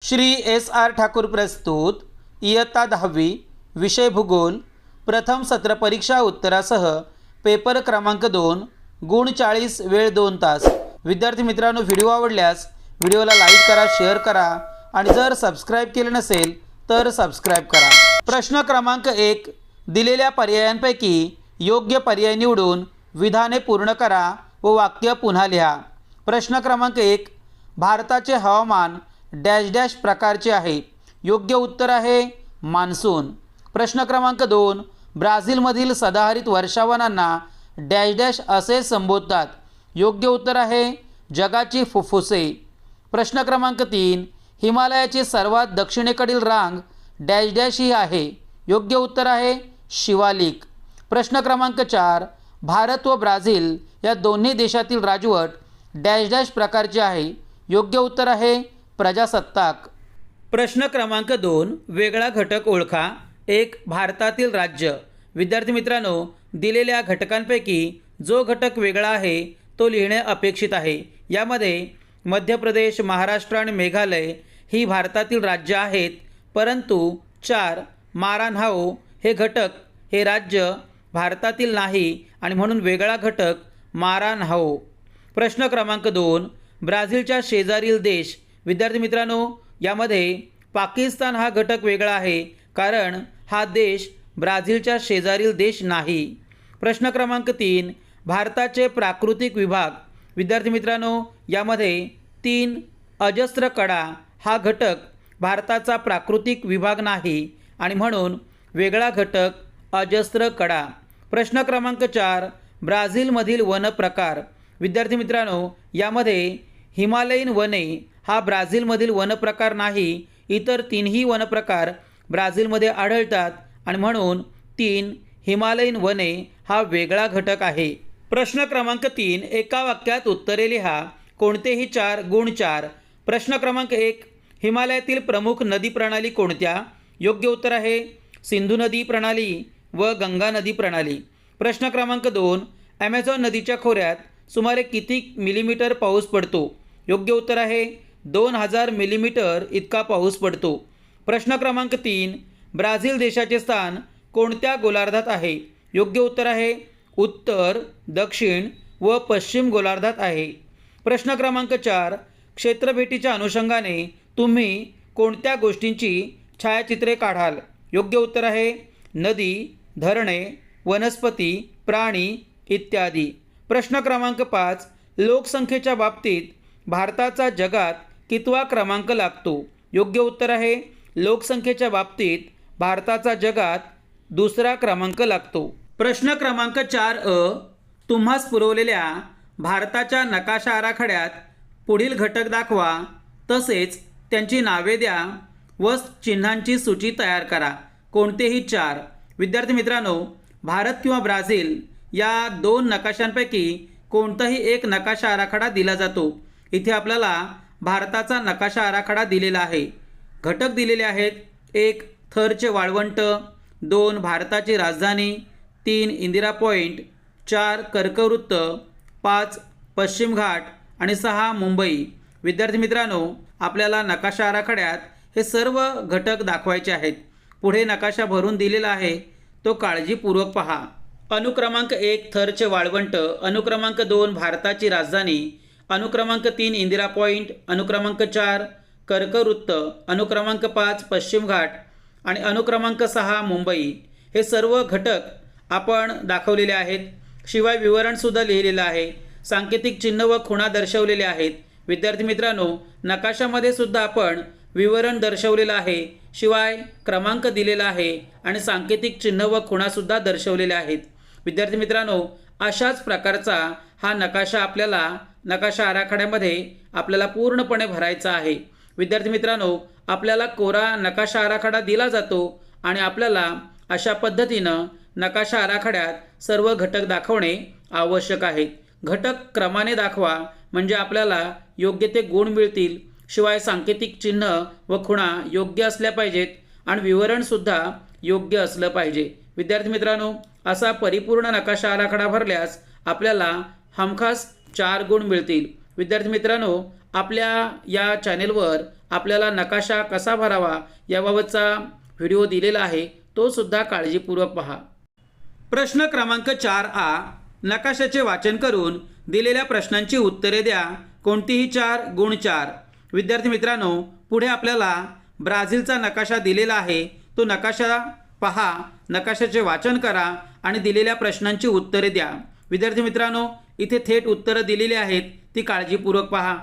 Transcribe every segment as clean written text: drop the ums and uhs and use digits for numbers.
Shri S.R. Thakur प्रस्तुत इयत्ता 10वी विषय भूगोल प्रथम सत्र परीक्षा उत्तरासह पेपर क्रमांक 2 गुण 40 वेळ 2 तास। विद्यार्थी मित्रांनो, व्हिडिओ आवडल्यास व्हिडिओला लाईक करा, शेअर करा आणि जर सबस्क्राईब केले नसेल तर सबस्क्राईब करा। प्रश्न क्रमांक 1, दिलेल्या पर्यायांपैकी योग्य पर्याय निवडून विधाने पूर्ण करा व वाक्य पुन्हा लिहा। प्रश्न क्रमांक 1, भारताचे हवामान डॅश डॅश प्रकारचे आहे। योग्य उत्तर आहे मान्सून। प्रश्न क्रमांक 2, ब्राझीलमधील सदाहरित वर्षावनांना डॅश डॅश असे संबोधतात। योग्य उत्तर आहे जगाची फुफ्फुसे। प्रश्न क्रमांक 3, हिमालयाची सर्वात दक्षिणेकडील रांग डॅश डॅश ही आहे। योग्य उत्तर आहे शिवालिक। प्रश्न क्रमांक 4, भारत व ब्राझील या दोन्ही देशातील राजवट डॅश डॅश प्रकारचे आहे। योग्य उत्तर आहे प्रजासत्ताक। प्रश्न क्रमांक 2, वेगळा घटक ओळखा। 1, भारतातील राज्य। विद्यार्थी मित्रांनो, दिलेल्या घटकांपैकी जो घटक वेगळा आहे तो लिहिणे अपेक्षित आहे। यामध्ये मध्य प्रदेश, महाराष्ट्र आणि मेघालय ही भारतातील राज्य आहेत, परंतु 4 मारानहाओ हे घटक हे राज्य भारतातील नाही आणि म्हणून वेगळा घटक मारानहाओ। प्रश्न क्रमांक 2, ब्राझीलच्या शेजारील देश। विद्यार्थी मित्रांनो, यामध्ये पाकिस्तान हा घटक वेगळा आहे, कारण हा देश ब्राझीलच्या शेजारील देश नाही। प्रश्न क्रमांक 3, भारताचे प्राकृतिक विभाग। विद्यार्थी मित्रांनो, यामध्ये 3 अजस्त्र कडा हा घटक भारताचा प्राकृतिक विभाग नाही आणि म्हणून वेगळा घटक अजस्त्र कडा। प्रश्न क्रमांक 4, ब्राझीलमधील वन प्रकार। विद्यार्थी मित्रांनो, यामध्ये हिमालयीन वने हा ब्राझीलमधील वन प्रकार नाही। इतर 3ही वन प्रकार ब्राझीलमध्ये आढळतात आणि म्हणून 3 हिमालयीन वने हा वेगळा घटक आहे। प्रश्न क्रमांक 3, एका वाक्यात उत्तरे लिहा। कोणतेही 4 गुण 4। प्रश्न क्रमांक 1, हिमालयातील प्रमुख नदी प्रणाली कोणत्या? योग्य उत्तर आहे सिंधू नदी प्रणाली व गंगा नदी प्रणाली। प्रश्न क्रमांक 2, ॲमेझॉन नदीच्या खोऱ्यात सुमारे किती मिलीमीटर पाऊस पडतो? योग्य उत्तर आहे 2000 मिलीमीटर इतका पाऊस पडतो। प्रश्न क्रमांक 3, ब्राझील देशाचे स्थान कोणत्या गोलार्धात आहे? योग्य उत्तर आहे उत्तर, दक्षिण व पश्चिम गोलार्धात आहे। प्रश्न क्रमांक 4, क्षेत्रभेटीच्या अनुषंगाने तुम्ही कोणत्या गोष्टींची छायाचित्रे काढाल? योग्य उत्तर आहे नदी, धरणे, वनस्पती, प्राणी इत्यादी। प्रश्न क्रमांक 5, लोकसंख्येच्या बाबतीत भारताचा जगात कितवा क्रमांक लागतो? योग्य उत्तर आहे लोकसंख्येच्या बाबतीत भारताचा जगात 2रा क्रमांक लागतो। प्रश्न क्रमांक 4 तुम्हास पुरवलेल्या भारताच्या नकाशा आराखड्यात पुढील घटक दाखवा, तसेच त्यांची नावे द्या व चिन्हांची सूची तयार करा। कोणतेही 4। विद्यार्थी मित्रांनो, भारत किंवा ब्राझील या 2 नकाशांपैकी कोणताही एक नकाशा आराखडा दिला जातो। इथे आपल्याला भारताचा नकाशा आराखडा दिलेला आहे। घटक दिलेले आहेत: 1 थरचे वाळवंट, 2 भारताची राजधानी, 3 इंदिरा पॉईंट, 4 कर्कवृत्त, 5 पश्चिम घाट आणि 6 मुंबई। विद्यार्थी मित्रांनो, आपल्याला नकाशा आराखड्यात हे सर्व घटक दाखवायचे आहेत। पुढे नकाशा भरून दिलेला आहे, तो काळजीपूर्वक पहा। अनुक्रमांक 1 थरचे वाळवंट, अनुक्रमांक 2 भारताची राजधानी, अनुक्रमांक 3 इंदिरा पॉईंट, अनुक्रमांक 4 कर्कवृत्त, अनुक्रमांक 5 पश्चिम घाट आणि अनुक्रमांक 6 मुंबई। हे सर्व घटक आपण दाखवलेले आहेत। शिवाय विवरणसुद्धा लिहिलेलं आहे। सांकेतिक चिन्ह व खुणा दर्शवलेले आहेत। विद्यार्थी मित्रांनो, नकाशामध्ये सुद्धा आपण विवरण दर्शवलेलं आहे, शिवाय क्रमांक दिलेला आहे आणि सांकेतिक चिन्ह व खुणासुद्धा दर्शवलेले आहेत। विद्यार्थी मित्रांनो, अशाच प्रकारचा हा नकाशा आपल्याला नकाशा आराखड्यामध्ये आपल्याला पूर्णपणे भरायचा आहे। विद्यार्थी मित्रांनो, आपल्याला कोरा नकाशा आराखडा दिला जातो आणि आपल्याला अशा पद्धतीनं नकाशा आराखड्यात सर्व घटक दाखवणे आवश्यक आहे। घटक क्रमाने दाखवा, म्हणजे आपल्याला योग्य ते गुण मिळतील। शिवाय सांकेतिक चिन्ह व खुणा योग्य असल्या पाहिजेत आणि विवरणसुद्धा योग्य असलं पाहिजे। विद्यार्थी मित्रांनो, असा परिपूर्ण नकाशा आराखडा भरल्यास आपल्याला हमखास 4 गुण मिळतील। विद्यार्थी मित्रांनो, आपल्या या चॅनेलवर आपल्याला नकाशा कसा भरावा याबाबतचा व्हिडिओ दिलेला आहे, तो सुद्धा काळजीपूर्वक पहा. प्रश्न क्रमांक 4A, नकाशाचे वाचन करून दिलेल्या प्रश्नांची उत्तरे द्या. कोणतीही 4 गुण 4. विद्यार्थी मित्रांनो, पुढे आपल्याला ब्राझीलचा नकाशा दिलेला आहे. तो नकाशा पहा, नकाशाचे वाचन करा आणि दिलेल्या प्रश्नांची उत्तरे द्या. विद्यार्थी मित्रांनो, इथे थेट उत्तरं दिलेली आहेत, ती काळजीपूर्वक पहा.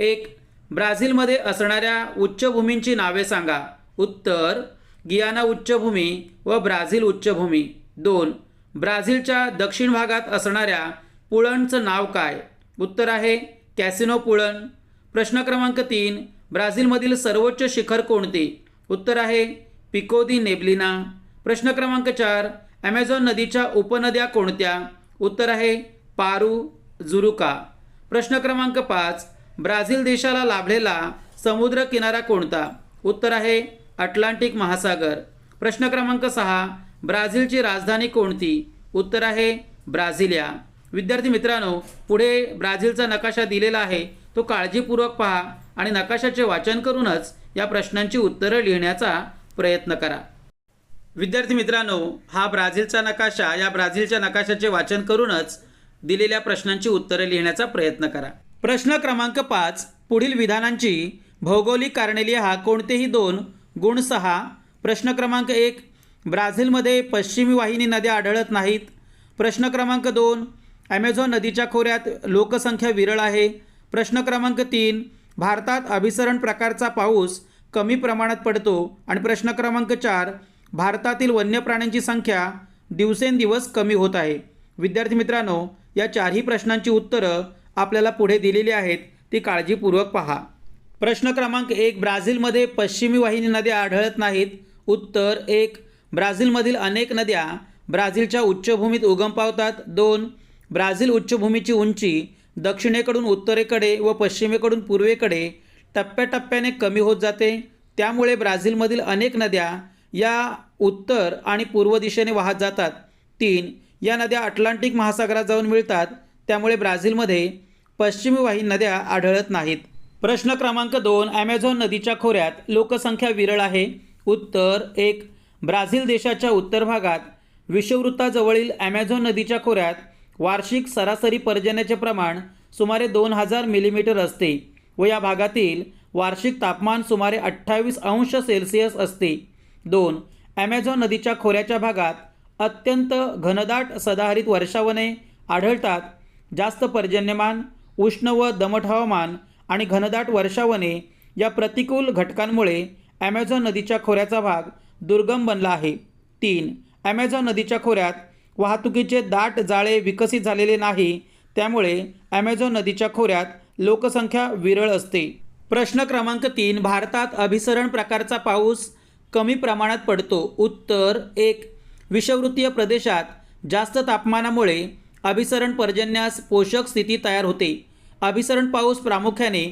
1. ब्राझीलमध्ये असणाऱ्या उच्चभूमींची नावे सांगा. उत्तर: गियाना उच्चभूमी व ब्राझील उच्चभूमी. 2. ब्राझीलच्या दक्षिण भागात असणाऱ्या पुळणचं नाव काय? उत्तर आहे कॅसिनो पुळण. प्रश्न क्रमांक 3. ब्राझीलमधील सर्वोच्च शिखर कोणते? उत्तर आहे पिको दी नेब्लिना. प्रश्न क्रमांक 4. ॲमेझॉन नदीच्या उपनद्या कोणत्या? उत्तर आहे पारू, जुरुका. प्रश्न क्रमांक 5. ब्राझील देशाला लाभलेला समुद्र किनारा कोणता? उत्तर आहे अटलांटिक महासागर. प्रश्न क्रमांक 6. ब्राझीलची राजधानी कोणती? उत्तर आहे ब्राझिलिया. विद्यार्थी मित्रांनो, पुढे ब्राझीलचा नकाशा दिलेला आहे, तो काळजीपूर्वक पहा आणि नकाशाचे वाचन करूनच या प्रश्नांची उत्तरं लिहिण्याचा प्रयत्न करा. विद्यार्थी मित्रांनो, हा ब्राझीलचा नकाशा, या ब्राझीलच्या नकाशाचे वाचन करूनच दिलेल्या प्रश्नांची उत्तरे लिहिण्याचा प्रयत्न करा. प्रश्न क्रमांक 5. पुढील विधानांची भौगोलिक कारणे लिहा. कोणतेही 2 गुण 6. प्रश्न क्रमांक 1. ब्राझीलमध्ये पश्चिमी वाहिनी नद्या आढळत नाहीत. प्रश्न क्रमांक 2. ॲमेझॉन नदीच्या खोऱ्यात लोकसंख्या विरळ आहे. प्रश्न क्रमांक 3. भारतात अभिसरण प्रकारचा पाऊस कमी प्रमाणात पडतो. आणि प्रश्न क्रमांक 4. भारतातील वन्य प्राण्यांची संख्या दिवसेंदिवस कमी होत आहे. विद्यार्थी मित्रांनो, या 4ही प्रश्नांची उत्तरं आपल्याला पुढे दिलेली आहेत, ती काळजीपूर्वक पहा. प्रश्न क्रमांक 1. ब्राझीलमध्ये पश्चिमी वाहिनी नद्या आढळत नाहीत. उत्तर: 1. ब्राझीलमधील अनेक नद्या ब्राझीलच्या उच्चभूमीत उगम पावतात. 2. ब्राझील उच्चभूमीची उंची दक्षिणेकडून उत्तरेकडे व पश्चिमेकडून पूर्वेकडे टप्प्याटप्प्याने कमी होत जाते. त्यामुळे ब्राझीलमधील अनेक नद्या या उत्तर आणि पूर्व दिशेने वाहत जातात. 3. या नद्या अटलांटिक महासागरात जाऊन मिळतात. त्यामुळे ब्राझीलमध्ये पश्चिमी वाहिनी नद्या आढळत नाहीत. प्रश्न क्रमांक 2. ॲमेझॉन नदीच्या खोऱ्यात लोकसंख्या विरळ आहे. उत्तर: 1. ब्राझील देशाच्या उत्तर भागात विषुववृत्ताजवळील ॲमेझॉन नदीच्या खोऱ्यात वार्षिक सरासरी पर्जन्याचे प्रमाण सुमारे 2000 मिलीमीटर असते व या भागातील वार्षिक तापमान सुमारे 28 अंश सेल्सिअस असते. 2. ॲमेझॉन नदीच्या खोऱ्याच्या भागात अत्यंत घनदाट सदाहरित वर्षावने आढळतात. जास्त पर्जन्यमान, उष्ण व दमट हवामान आणि घनदाट वर्षावने या प्रतिकूल घटकांमुळे ॲमेझॉन नदीच्या खोऱ्याचा भाग दुर्गम बनला आहे. 3. ॲमेझॉन नदीच्या खोऱ्यात वाहतुकीचे दाट जाळे विकसित झालेले नाही. त्यामुळे ॲमेझॉन नदीच्या खोऱ्यात लोकसंख्या विरळ असते. प्रश्न क्रमांक 3. भारतात अभिसरण प्रकारचा पाऊस कमी प्रमाणात पडतो. उत्तर: 1. विषुववृत्तीय प्रदेशात जास्त तापमानामुळे अभिसरण पर्जन्यास पोषक स्थिती तयार होते. अभिसरण पाऊस प्रामुख्याने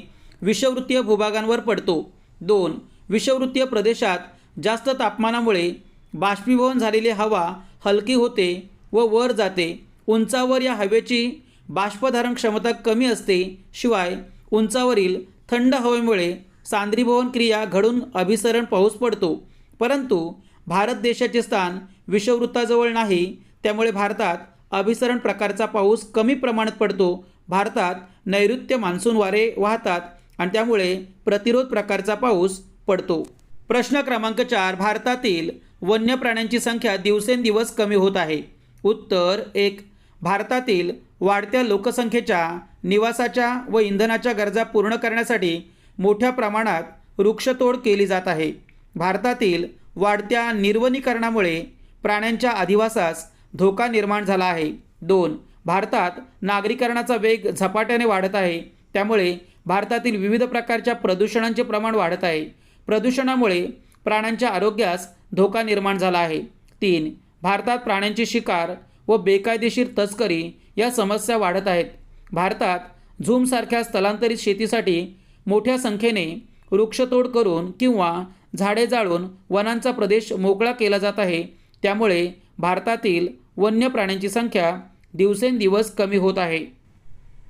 विषुववृत्तीय भूभागांवर पडतो. 2. विषुववृत्तीय प्रदेशात जास्त तापमानामुळे बाष्पीभवन झालेली हवा हलकी होते व वर जाते. उंचावर या हवेची बाष्पधारण क्षमता कमी असते. शिवाय उंचावरील थंड हवेमुळे सांद्रीभवन क्रिया घडून अभिसरण पाऊस पडतो. परंतु भारत देशाचे स्थान विषुववृत्ताजवळ नाही. त्यामुळे भारतात अभिसरण प्रकारचा पाऊस कमी प्रमाणात पडतो. भारतात नैऋत्य मान्सून वारे वाहतात आणि त्यामुळे प्रतिरोध प्रकारचा पाऊस पडतो. प्रश्न क्रमांक 4. भारतातील वन्य प्राण्यांची संख्या दिवसेंदिवस कमी होत आहे. उत्तर: 1. भारतातील वाढत्या लोकसंख्येच्या निवासाच्या व इंधनाच्या गरजा पूर्ण करण्यासाठी मोठ्या प्रमाणात वृक्षतोड केली जात आहे. भारतातील वाढत्या निर्वनीकरणामुळे प्राण्यांच्या अधिवासास धोका निर्माण झाला आहे. 2. भारतात नागरीकरणाचा वेग झपाट्याने वाढत आहे. त्यामुळे भारतातील विविध प्रकारच्या प्रदूषणांचे प्रमाण वाढत आहे. प्रदूषणामुळे प्राण्यांच्या आरोग्यास धोका निर्माण झाला आहे. 3. भारतात प्राण्यांची शिकार व बेकायदेशीर तस्करी या समस्या वाढत आहेत. भारतात झूमसारख्या स्थलांतरित शेतीसाठी मोठ्या संख्येने वृक्षतोड करून किंवा झाडे जाळून वनांचा प्रदेश मोकळा केला जात आहे. त्यामुळे भारतातील वन्य प्राण्यांची संख्या दिवसेंदिवस कमी होत आहे.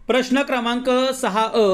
प्रश्न क्रमांक 6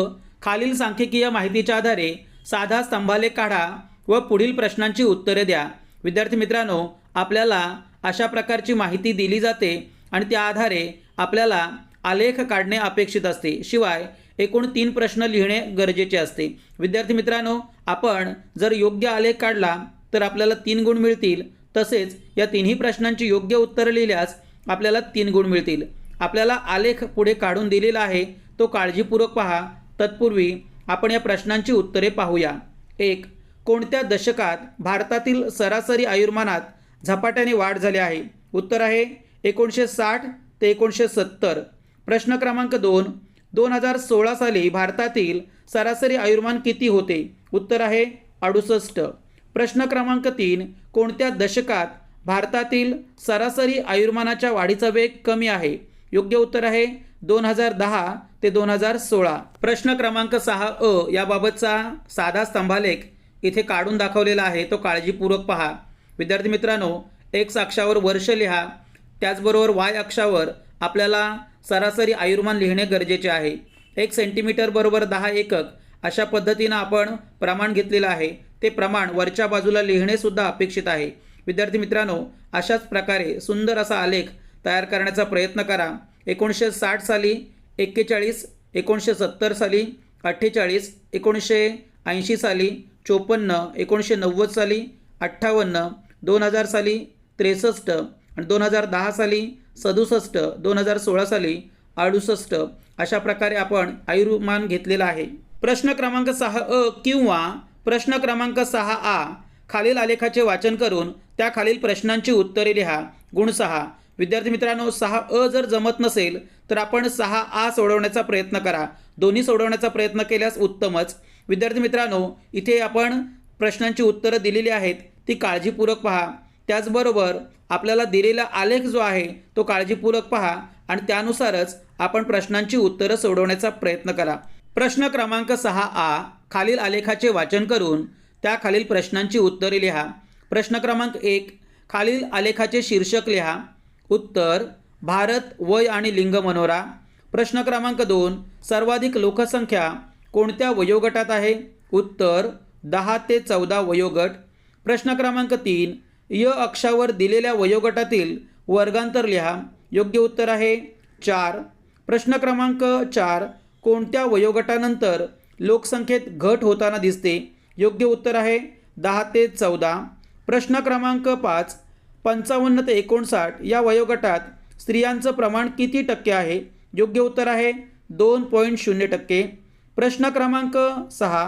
खालील सांख्यिकीय माहितीच्या आधारे साधा स्तंभालेख काढा व पुढील प्रश्नांची उत्तरे द्या। विद्यार्थी मित्रांनो, आपल्याला अशा प्रकारची माहिती दिली जाते आणि त्या आधारे आपल्याला आलेख काढणे अपेक्षित असते। शिवाय एकूण 3 प्रश्न लिहिणे गरजेचे असते। विद्यार्थी मित्रांनो, आपण जर योग्य आलेख काढला तर आपल्याला 3 गुण मिळतील। तसेच या तिन्ही प्रश्नांची योग्य उत्तरे लिहिल्यास आपल्याला 3 गुण मिळतील। आपल्याला आलेख पुढे काढून दिलेला आहे, तो काळजीपूर्वक पहा। तत्पूर्वी आपण या प्रश्नांची उत्तरे पाहूया। 1. कोणत्या दशकात भारतातील सरासरी आयुर्मानात झपाट्याने वाढ झाली आहे? उत्तर आहे 1960 ते 1970। प्रश्न क्रमांक 2. 2016 साली भारतातील सरासरी आयुर्मान किती होते? उत्तर आहे 68। प्रश्न क्रमांक 3. कोणत्या दशकात भारतातील सरासरी आयुर्मानाच्या वाढीचा वेग कमी आहे? योग्य उत्तर आहे 2010 ते 2016। प्रश्न क्रमांक 6 याबाबतचा साधा स्तंभालेख इथे काढून दाखवलेला आहे, तो काळजीपूर्वक पहा। विद्यार्थी मित्रांनो, एक्स अक्षावर वर्ष लिहा, त्याचबरोबर वाय अक्षावर आपल्याला सरासरी आयुर्मान लिहिणे गरजेचे आहे। 1 सेंटीमीटर बरोबर 10 एकक अशा पद्धतीनं आपण प्रमाण घेतलेलं आहे। ते प्रमाण वरच्या बाजूला लिहिणे सुद्धा अपेक्षित आहे। विद्यार्थी मित्रांनो, अशाच प्रकारे सुंदर असा आलेख तयार करण्याचा प्रयत्न करा। 1960 साली 41, 1970 साली 48, 1980 साली 54, 1990 साली 58, 2000 साली 63 आणि 2010 साली 67, 2016 साली 68 अशा प्रकारे आपण आयुर्मान घेतलेला आहे। प्रश्न क्रमांक 6 किंवा प्रश्न क्रमांक 6 खालील आलेखाचे वाचन करून त्या खालील प्रश्नांची उत्तरे लिहा। गुण 6। विद्यार्थी मित्रांनो, 6 जर जमत नसेल तर आपण 6 सोडवण्याचा प्रयत्न करा। दोन्ही सोडवण्याचा प्रयत्न केल्यास उत्तमच। विद्यार्थी मित्रांनो, इथे आपण प्रश्नांची उत्तरं दिलेली आहेत, ती काळजीपूर्वक पहा। त्याचबरोबर आपल्याला दिलेला आलेख जो आहे तो काळजीपूर्वक पहा आणि त्यानुसारच आपण प्रश्नांची उत्तरं सोडवण्याचा प्रयत्न करा। प्रश्न क्रमांक 6 खालील आलेखाचे वाचन करून त्या खालील प्रश्नांची उत्तरे लिहा। प्रश्न क्रमांक 1 खालील आलेखाचे शीर्षक लिहा। उत्तर भारत, वय आणि लिंग मनोरा। प्रश्न क्रमांक 2 सर्वाधिक लोकसंख्या कोणत्या वयोगटात आहे? उत्तर 10 ते 14 वयोगट। प्रश्न क्रमांक 3 य अक्षावर दिलेल्या वयोगटातील वर्गांतर लिहा। योग्य उत्तर आहे 4। प्रश्न क्रमांक 4 कोणत्या वयोगटानंतर लोकसंख्येत घट होताना दिसते? योग्य उत्तर आहे 10 ते 14। प्रश्न क्रमांक 5 55 ते 59 या वयोगटात स्त्रियांचं प्रमाण किती टक्के आहे? योग्य उत्तर आहे 2.0%। प्रश्न क्रमांक 6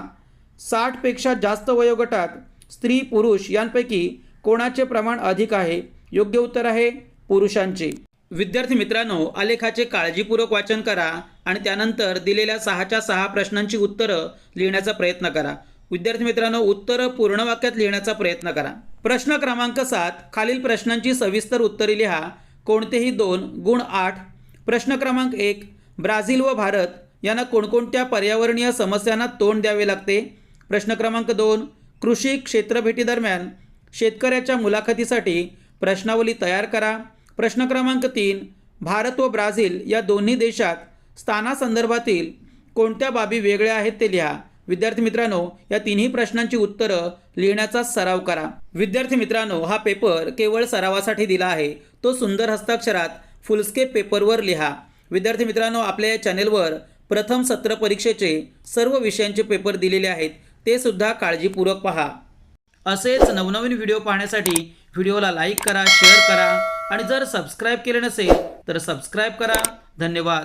60पेक्षा जास्त वयोगटात स्त्री पुरुष यांपैकी कोणाचे प्रमाण अधिक आहे? योग्य उत्तर आहे पुरुषांचे। विद्यार्थी मित्रांनो, आलेखाचे काळजीपूर्वक वाचन करा आणि त्यानंतर दिलेल्या 6च्या 6 प्रश्नांची उत्तरं लिहिण्याचा प्रयत्न करा। विद्यार्थी मित्रांनो, उत्तरं पूर्ण वाक्यात लिहिण्याचा प्रयत्न करा। प्रश्न क्रमांक 7 खालील प्रश्नांची सविस्तर उत्तरे लिहा। कोणतेही 2 गुण 8। प्रश्न क्रमांक 1 ब्राझील व भारत यांना कोणकोणत्या पर्यावरणीय समस्यांना तोंड द्यावे लागते? प्रश्न क्रमांक 2 कृषी क्षेत्रभेटीदरम्यान शेतकऱ्याच्या मुलाखतीसाठी प्रश्नावली तयार करा। प्रश्न क्रमांक 3 भारत व ब्राझील या दोन्ही देशात स्थानासंदर्भातील कोणत्या बाबी वेगळ्या आहेत ते लिहा। विद्यार्थी मित्रांनो, या तिन्ही प्रश्नांची उत्तरं लिहिण्याचा सराव करा। विद्यार्थी मित्रांनो, हा पेपर केवळ सरावासाठी दिला आहे, तो सुंदर हस्ताक्षरात फुलस्केप पेपरवर लिहा। विद्यार्थी मित्रांनो, आपल्या या चॅनेलवर प्रथम सत्र परीक्षेचे सर्व विषयांचे पेपर दिलेले आहेत, ते सुद्धा काळजीपूर्वक पहा। असेच नवनवीन व्हिडिओ पाहण्यासाठी व्हिडिओला लाईक करा, शेअर करा आणि जर सबस्क्राईब केले नसेल तर सबस्क्राईब करा। धन्यवाद।